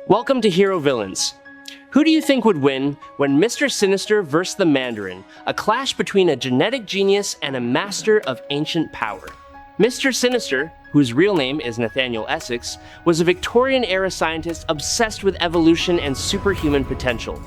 Welcome to Hero Villains. Who do you think would win when Mr. Sinister vs. the Mandarin, a clash between a genetic genius and a master of ancient power? Mr. Sinister, whose real name is Nathaniel Essex, was a Victorian-era scientist obsessed with evolution and superhuman potential.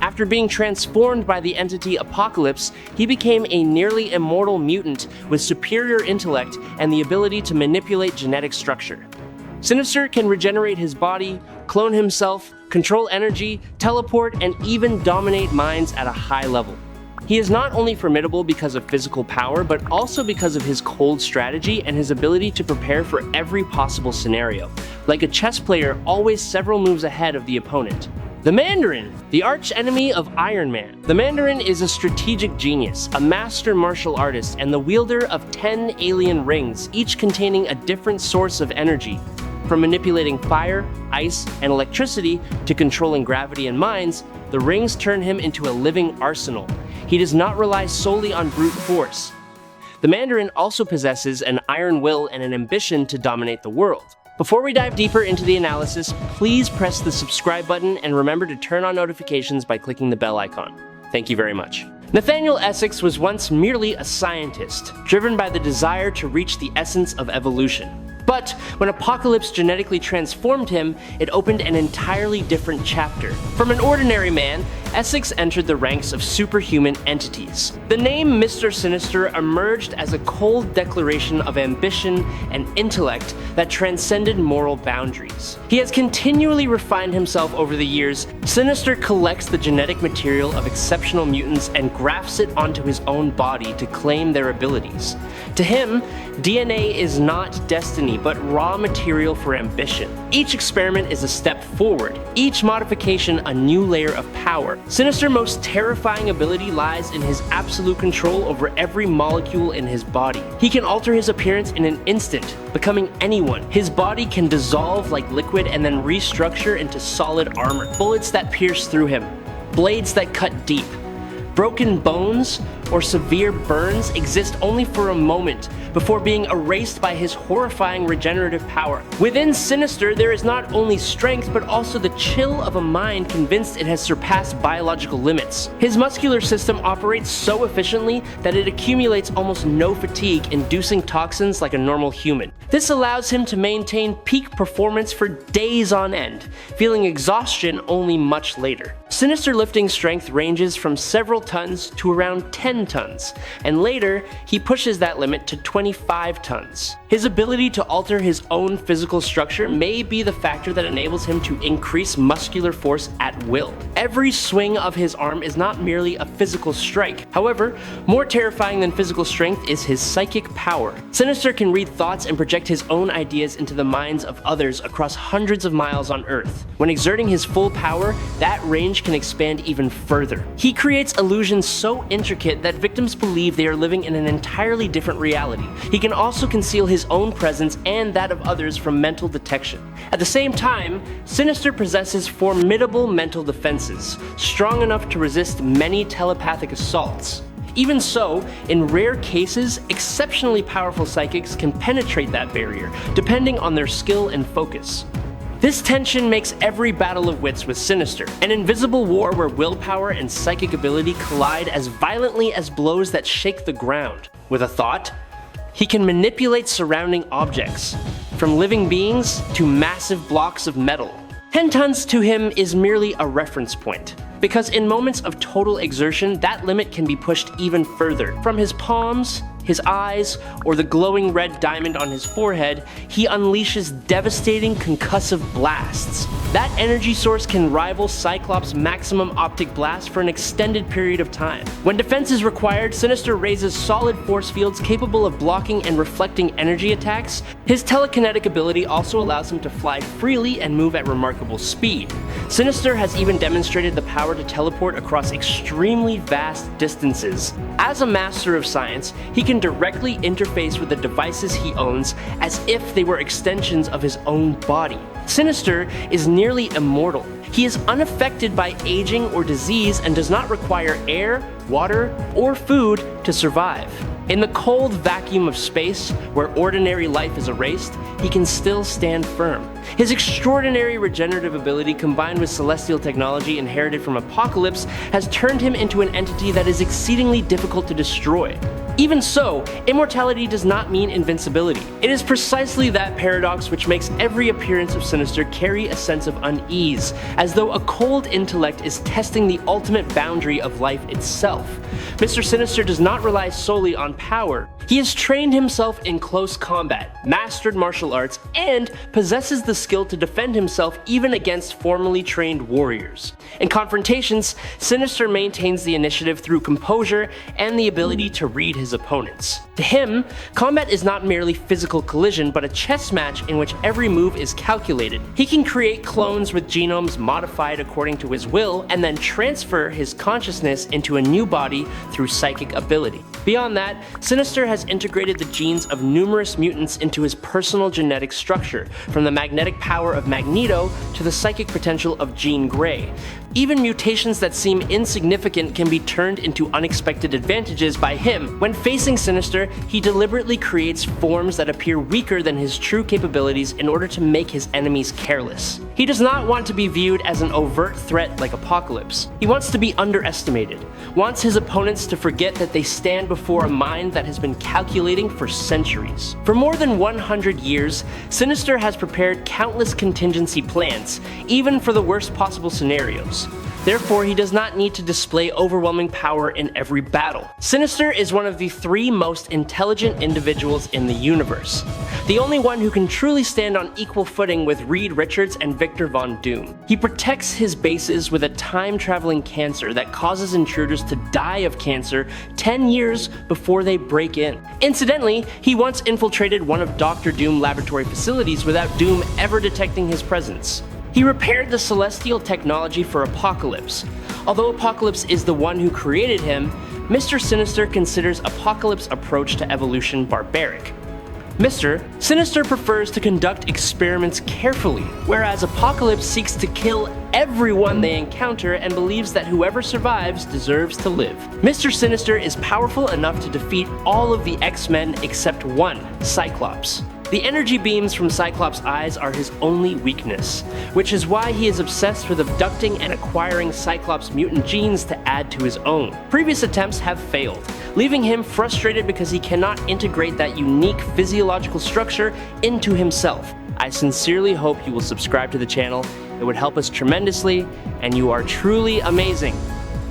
After being transformed by the entity Apocalypse, he became a nearly immortal mutant with superior intellect and the ability to manipulate genetic structure. Sinister can regenerate his body, clone himself, control energy, teleport, and even dominate minds at a high level. He is not only formidable because of physical power, but also because of his cold strategy and his ability to prepare for every possible scenario, like a chess player always several moves ahead of the opponent. The Mandarin, the arch-enemy of Iron Man. The Mandarin is a strategic genius, a master martial artist, and the wielder of 10 alien rings, each containing a different source of energy. From manipulating fire, ice, and electricity to controlling gravity and minds, the rings turn him into a living arsenal. He does not rely solely on brute force. The Mandarin also possesses an iron will and an ambition to dominate the world. Before we dive deeper into the analysis, please press the subscribe button and remember to turn on notifications by clicking the bell icon. Thank you very much. Nathaniel Essex was once merely a scientist, driven by the desire to reach the essence of evolution. But when Apocalypse genetically transformed him, it opened an entirely different chapter. From an ordinary man, Essex entered the ranks of superhuman entities. The name Mr. Sinister emerged as a cold declaration of ambition and intellect that transcended moral boundaries. He has continually refined himself over the years. Sinister collects the genetic material of exceptional mutants and grafts it onto his own body to claim their abilities. To him, DNA is not destiny, but raw material for ambition. Each experiment is a step forward, each modification a new layer of power. Sinister's most terrifying ability lies in his absolute control over every molecule in his body. He can alter his appearance in an instant, becoming anyone. His body can dissolve like liquid and then restructure into solid armor. Bullets that pierce through him, blades that cut deep. Broken bones or severe burns exist only for a moment before being erased by his horrifying regenerative power. Within Sinister, there is not only strength, but also the chill of a mind convinced it has surpassed biological limits. His muscular system operates so efficiently that it accumulates almost no fatigue, inducing toxins like a normal human. This allows him to maintain peak performance for days on end, feeling exhaustion only much later. Sinister lifting strength ranges from several tons to around 10 tons, and later, he pushes that limit to 25 tons. His ability to alter his own physical structure may be the factor that enables him to increase muscular force at will. Every swing of his arm is not merely a physical strike. However, more terrifying than physical strength is his psychic power. Sinister can read thoughts and project his own ideas into the minds of others across hundreds of miles on Earth. When exerting his full power, that range can expand even further. He creates illusions so intricate that victims believe they are living in an entirely different reality. He can also conceal his own presence and that of others from mental detection. At the same time, Sinister possesses formidable mental defenses, strong enough to resist many telepathic assaults. Even so, in rare cases, exceptionally powerful psychics can penetrate that barrier, depending on their skill and focus. This tension makes every battle of wits with Sinister, an invisible war where willpower and psychic ability collide as violently as blows that shake the ground. With a thought, he can manipulate surrounding objects, from living beings to massive blocks of metal. 10 tons to him is merely a reference point, because in moments of total exertion, that limit can be pushed even further. From his palms, his eyes, or the glowing red diamond on his forehead, he unleashes devastating concussive blasts. That energy source can rival Cyclops' maximum optic blast for an extended period of time. When defense is required, Sinister raises solid force fields capable of blocking and reflecting energy attacks. His telekinetic ability also allows him to fly freely and move at remarkable speed. Sinister has even demonstrated the power to teleport across extremely vast distances. As a master of science, he can directly interface with the devices he owns as if they were extensions of his own body. Sinister is nearly immortal. He is unaffected by aging or disease and does not require air, water, or food to survive. In the cold vacuum of space, where ordinary life is erased, he can still stand firm. His extraordinary regenerative ability combined with celestial technology inherited from Apocalypse has turned him into an entity that is exceedingly difficult to destroy. Even so, immortality does not mean invincibility. It is precisely that paradox which makes every appearance of Sinister carry a sense of unease, as though a cold intellect is testing the ultimate boundary of life itself. Mr. Sinister does not rely solely on power. He has trained himself in close combat, mastered martial arts, and possesses the skill to defend himself even against formerly trained warriors. In confrontations, Sinister maintains the initiative through composure and the ability to read his opponents. To him, combat is not merely physical collision, but a chess match in which every move is calculated. He can create clones with genomes modified according to his will, and then transfer his consciousness into a new body through psychic ability. Beyond that, Sinister has integrated the genes of numerous mutants into his personal genetic structure, from the magnetic power of Magneto to the psychic potential of Jean Grey. Even mutations that seem insignificant can be turned into unexpected advantages by him. When facing Sinister, he deliberately creates forms that appear weaker than his true capabilities in order to make his enemies careless. He does not want to be viewed as an overt threat like Apocalypse. He wants to be underestimated, wants his opponents to forget that they stand before a mind that has been calculating for centuries. For more than 100 years, Sinister has prepared countless contingency plans, even for the worst possible scenarios. Therefore, he does not need to display overwhelming power in every battle. Sinister is one of the 3 most intelligent individuals in the universe, the only one who can truly stand on equal footing with Reed Richards and Victor Von Doom. He protects his bases with a time-traveling cancer that causes intruders to die of cancer 10 years before they break in. Incidentally, he once infiltrated one of Dr. Doom laboratory facilities without Doom ever detecting his presence. He repaired the celestial technology for Apocalypse. Although Apocalypse is the one who created him, Mr. Sinister considers Apocalypse's approach to evolution barbaric. Mr. Sinister prefers to conduct experiments carefully, whereas Apocalypse seeks to kill everyone they encounter and believes that whoever survives deserves to live. Mr. Sinister is powerful enough to defeat all of the X-Men except one, Cyclops. The energy beams from Cyclops' eyes are his only weakness, which is why he is obsessed with abducting and acquiring Cyclops' mutant genes to add to his own. Previous attempts have failed, leaving him frustrated because he cannot integrate that unique physiological structure into himself. I sincerely hope you will subscribe to the channel. It would help us tremendously, and you are truly amazing.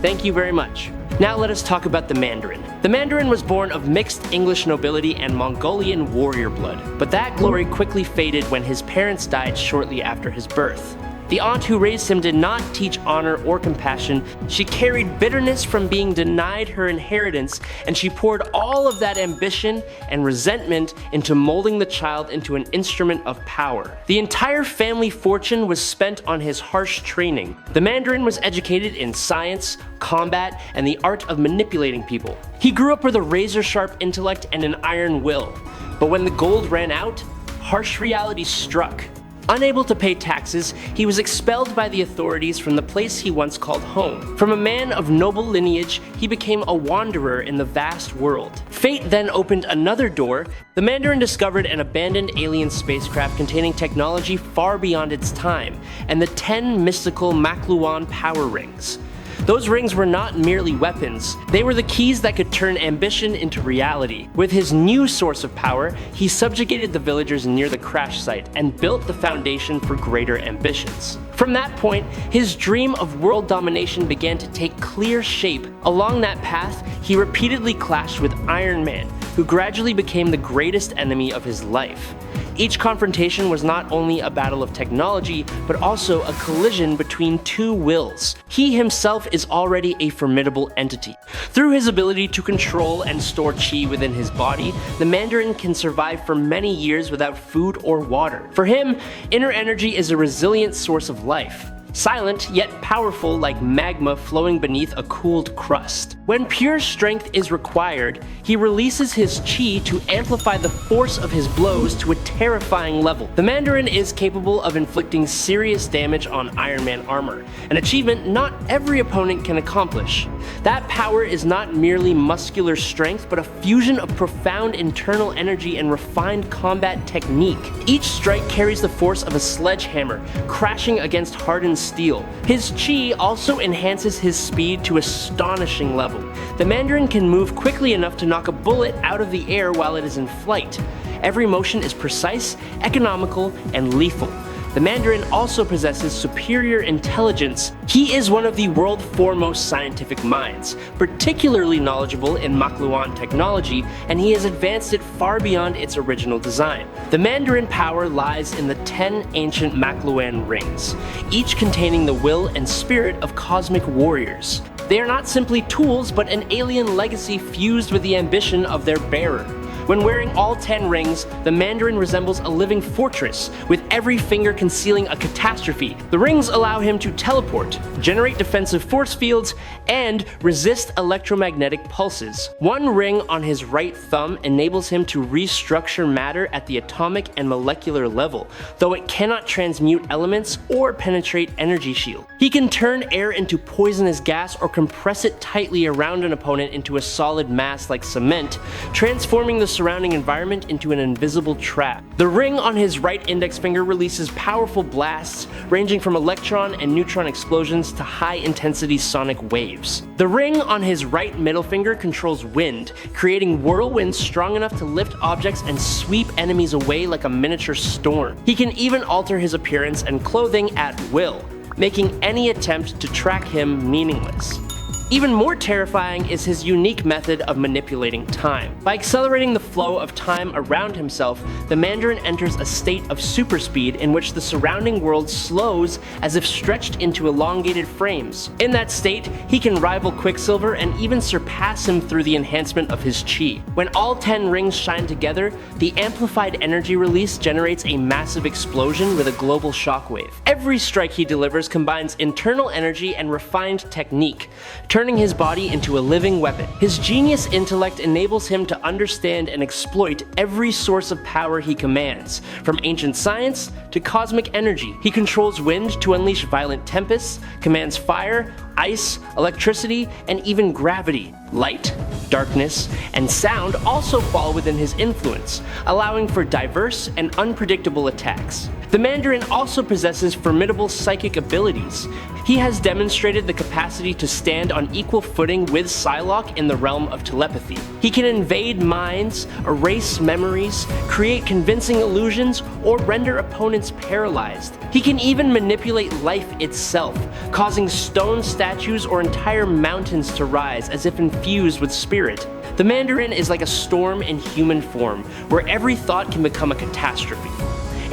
Thank you very much. Now let us talk about the Mandarin. The Mandarin was born of mixed English nobility and Mongolian warrior blood, but that glory quickly faded when his parents died shortly after his birth. The aunt who raised him did not teach honor or compassion. She carried bitterness from being denied her inheritance, and she poured all of that ambition and resentment into molding the child into an instrument of power. The entire family fortune was spent on his harsh training. The Mandarin was educated in science, combat, and the art of manipulating people. He grew up with a razor-sharp intellect and an iron will. But when the gold ran out, harsh reality struck. Unable to pay taxes, he was expelled by the authorities from the place he once called home. From a man of noble lineage, he became a wanderer in the vast world. Fate then opened another door. The Mandarin discovered an abandoned alien spacecraft containing technology far beyond its time, and the 10 mystical Makluan power rings. Those rings were not merely weapons, they were the keys that could turn ambition into reality. With his new source of power, he subjugated the villagers near the crash site and built the foundation for greater ambitions. From that point, his dream of world domination began to take clear shape. Along that path, he repeatedly clashed with Iron Man, who gradually became the greatest enemy of his life. Each confrontation was not only a battle of technology, but also a collision between 2 wills. He himself is already a formidable entity. Through his ability to control and store chi within his body, the Mandarin can survive for many years without food or water. For him, inner energy is a resilient source of life. silent yet powerful like magma flowing beneath a cooled crust. When pure strength is required, he releases his chi to amplify the force of his blows to a terrifying level. The Mandarin is capable of inflicting serious damage on Iron Man armor, an achievement not every opponent can accomplish. That power is not merely muscular strength, but a fusion of profound internal energy and refined combat technique. Each strike carries the force of a sledgehammer, crashing against hardened steel. His chi also enhances his speed to astonishing level. The Mandarin can move quickly enough to knock a bullet out of the air while it is in flight. Every motion is precise, economical, and lethal. The Mandarin also possesses superior intelligence. He is one of the world's foremost scientific minds, particularly knowledgeable in Makluan technology, and he has advanced it far beyond its original design. The Mandarin power lies in the 10 ancient Makluan rings, each containing the will and spirit of cosmic warriors. They are not simply tools, but an alien legacy fused with the ambition of their bearer. When wearing all 10 rings, the Mandarin resembles a living fortress, with every finger concealing a catastrophe. The rings allow him to teleport, generate defensive force fields, and resist electromagnetic pulses. One ring on his right thumb enables him to restructure matter at the atomic and molecular level, though it cannot transmute elements or penetrate energy shield. He can turn air into poisonous gas or compress it tightly around an opponent into a solid mass like cement, transforming the surrounding environment into an invisible trap. The ring on his right index finger releases powerful blasts ranging from electron and neutron explosions to high-intensity sonic waves. The ring on his right middle finger controls wind, creating whirlwinds strong enough to lift objects and sweep enemies away like a miniature storm. He can even alter his appearance and clothing at will, making any attempt to track him meaningless. Even more terrifying is his unique method of manipulating time. By accelerating the flow of time around himself, the Mandarin enters a state of superspeed in which the surrounding world slows as if stretched into elongated frames. In that state, he can rival Quicksilver and even surpass him through the enhancement of his chi. When all 10 rings shine together, the amplified energy release generates a massive explosion with a global shockwave. Every strike he delivers combines internal energy and refined technique, turning his body into a living weapon. His genius intellect enables him to understand and exploit every source of power he commands, from ancient science to cosmic energy. He controls wind to unleash violent tempests, commands fire, ice, electricity, and even gravity. Light, darkness, and sound also fall within his influence, allowing for diverse and unpredictable attacks. The Mandarin also possesses formidable psychic abilities. He has demonstrated the capacity to stand on equal footing with Psylocke in the realm of telepathy. He can invade minds, erase memories, create convincing illusions, or render opponents paralyzed. He can even manipulate life itself, causing stone statues or entire mountains to rise as if infused with spirit. The Mandarin is like a storm in human form, where every thought can become a catastrophe.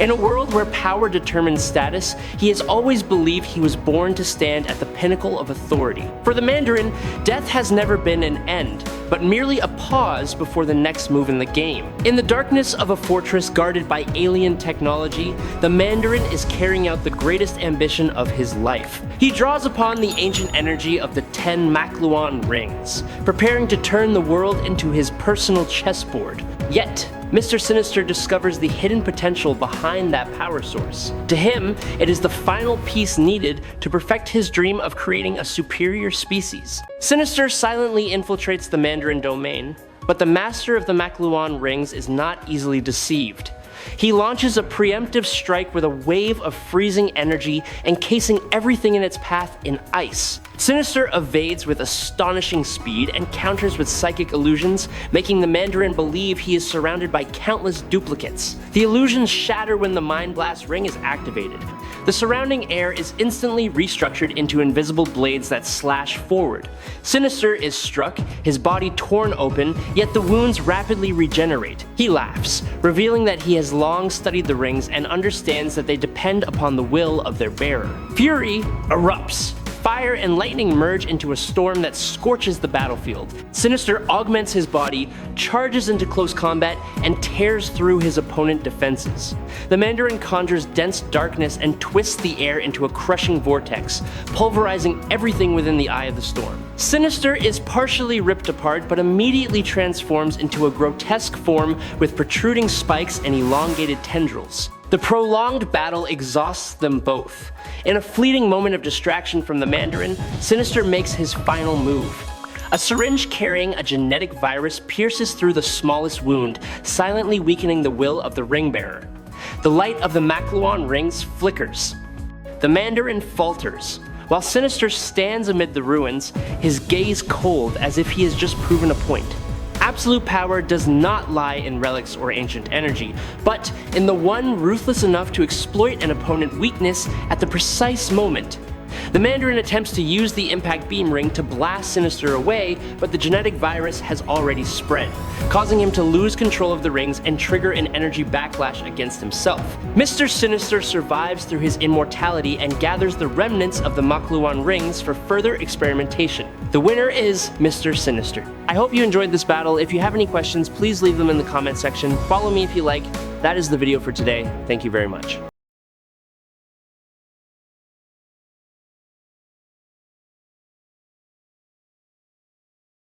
In a world where power determines status, he has always believed he was born to stand at the pinnacle of authority. For the Mandarin, death has never been an end, but merely a pause before the next move in the game. In the darkness of a fortress guarded by alien technology, the Mandarin is carrying out the greatest ambition of his life. He draws upon the ancient energy of the 10 Makluan rings, preparing to turn the world into his personal chessboard. Yet, Mr. Sinister discovers the hidden potential behind that power source. To him, it is the final piece needed to perfect his dream of creating a superior species. Sinister silently infiltrates the Mandarin domain, but the master of the Makluan rings is not easily deceived. He launches a preemptive strike with a wave of freezing energy, encasing everything in its path in ice. Sinister evades with astonishing speed and counters with psychic illusions, making the Mandarin believe he is surrounded by countless duplicates. The illusions shatter when the Mind Blast ring is activated. The surrounding air is instantly restructured into invisible blades that slash forward. Sinister is struck, his body torn open, yet the wounds rapidly regenerate. He laughs, revealing that he has long studied the rings and understands that they depend upon the will of their bearer. Fury erupts, fire and lightning merge into a storm that scorches the battlefield. Sinister augments his body, charges into close combat, and tears through his opponent's defenses. The Mandarin conjures dense darkness and twists the air into a crushing vortex, pulverizing everything within the eye of the storm. Sinister is partially ripped apart, but immediately transforms into a grotesque form with protruding spikes and elongated tendrils. The prolonged battle exhausts them both. In a fleeting moment of distraction from the Mandarin, Sinister makes his final move. A syringe carrying a genetic virus pierces through the smallest wound, silently weakening the will of the ring bearer. The light of the Makluan rings flickers. The Mandarin falters. While Sinister stands amid the ruins, his gaze cold as if he has just proven a point. Absolute power does not lie in relics or ancient energy, but in the one ruthless enough to exploit an opponent's weakness at the precise moment. The Mandarin attempts to use the impact beam ring to blast Sinister away, but the genetic virus has already spread, causing him to lose control of the rings and trigger an energy backlash against himself. Mr. Sinister survives through his immortality and gathers the remnants of the Makluan rings for further experimentation. The winner is Mr. Sinister. I hope you enjoyed this battle. If you have any questions, please leave them in the comment section. Follow me if you like. That is the video for today. Thank you very much.